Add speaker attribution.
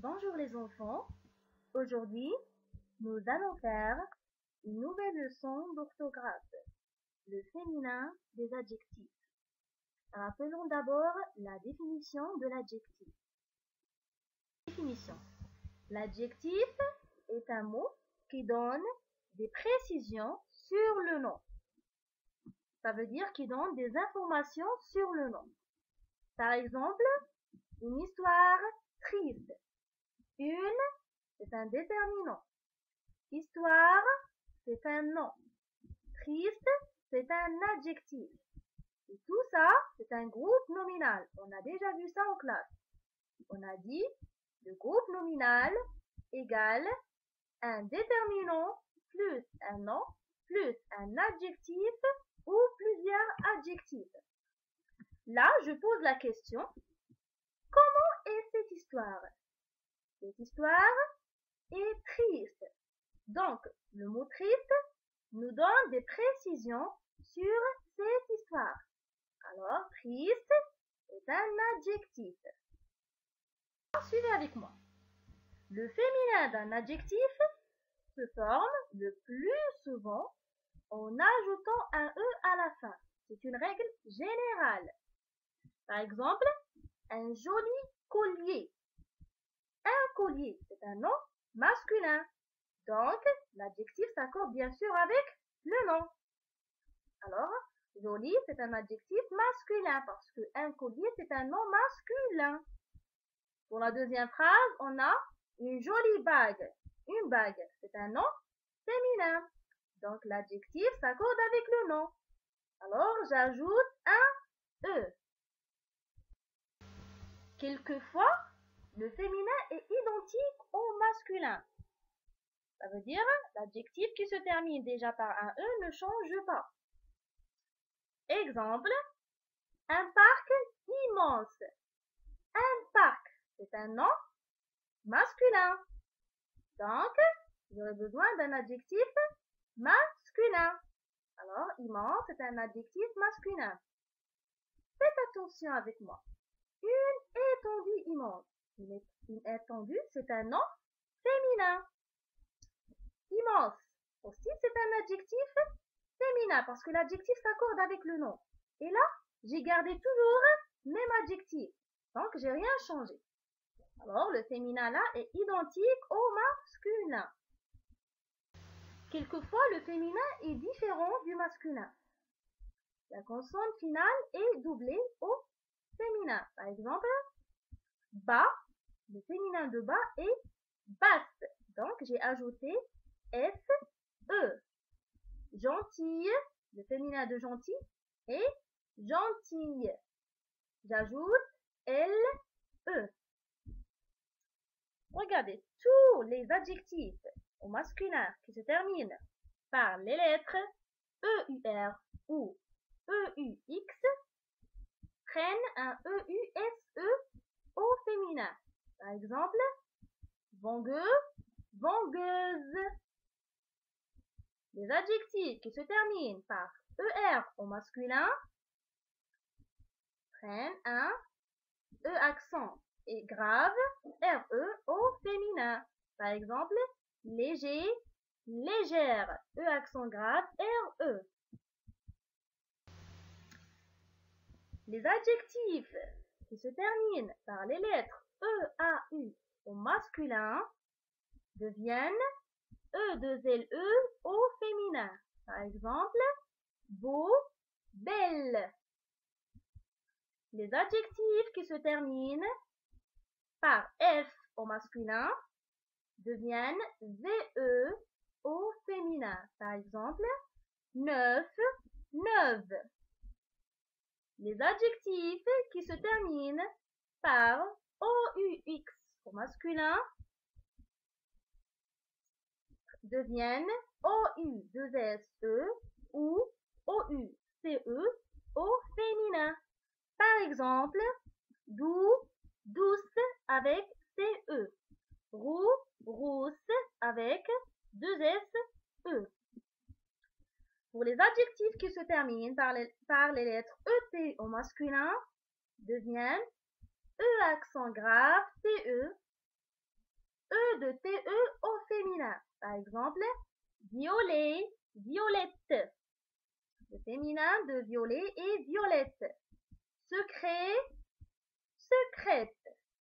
Speaker 1: Bonjour les enfants, aujourd'hui nous allons faire une nouvelle leçon d'orthographe, le féminin des adjectifs. Rappelons d'abord la définition de l'adjectif. Définition. L'adjectif est un mot qui donne des précisions sur le nom. Ça veut dire qu'il donne des informations sur le nom. Par exemple, une histoire triste. Une, c'est un déterminant. Histoire, c'est un nom. Triste, c'est un adjectif. Et tout ça, c'est un groupe nominal. On a déjà vu ça en classe. On a dit, le groupe nominal égale un déterminant plus un nom plus un adjectif ou plusieurs adjectifs. Là, je pose la question, comment est cette histoire? Cette histoire est triste. Donc, le mot triste nous donne des précisions sur cette histoire. Alors, triste est un adjectif. Suivez avec moi. Le féminin d'un adjectif se forme le plus souvent en ajoutant un E à la fin. C'est une règle générale. Par exemple, un joli collier. Un collier, c'est un nom masculin. Donc, l'adjectif s'accorde bien sûr avec le nom. Alors, joli, c'est un adjectif masculin parce qu'un collier, c'est un nom masculin. Pour la deuxième phrase, on a une jolie bague. Une bague, c'est un nom féminin. Donc, l'adjectif s'accorde avec le nom. Alors, j'ajoute un E. Quelquefois, le féminin est identique au masculin. Ça veut dire l'adjectif qui se termine déjà par un E ne change pas. Exemple, un parc immense. Un parc, c'est un nom masculin. Donc, j'aurai besoin d'un adjectif masculin. Alors, immense, c'est un adjectif masculin. Faites attention avec moi. Une étendue immense. Une étendue, c'est un nom féminin. Immense, aussi c'est un adjectif féminin parce que l'adjectif s'accorde avec le nom. Et là, j'ai gardé toujours même adjectif. Donc, j'ai rien changé. Alors, le féminin là est identique au masculin. Quelquefois, le féminin est différent du masculin. La consonne finale est doublée au féminin. Par exemple, bas, le féminin de bas est basse. Donc, j'ai ajouté S-E. Gentille, le féminin de gentil est gentille. J'ajoute L-E. Regardez, tous les adjectifs au masculin qui se terminent par les lettres E-U-R ou E-U-X prennent un E-U-S-E au féminin. Par exemple, vangueux, vangueuse. Les adjectifs qui se terminent par ER au masculin prennent un E accent et grave RE au féminin. Par exemple, léger, légère, E accent grave RE. Les adjectifs qui se terminent par les lettres E, A, U au masculin deviennent E2LE au féminin. Par exemple, beau, belle. Les adjectifs qui se terminent par F au masculin deviennent VE au féminin. Par exemple, neuf, neuve. Les adjectifs qui se terminent par OUX au masculin deviennent OU2SE ou OUCE au féminin. Par exemple, doux, douce avec CE. Roux, rousse avec 2SE. Pour les adjectifs qui se terminent par les lettres ET au masculin, deviennent E accent grave, TE, E de TE au féminin. Par exemple, violet, violette. Le féminin de violet est violette. Secret, secrète.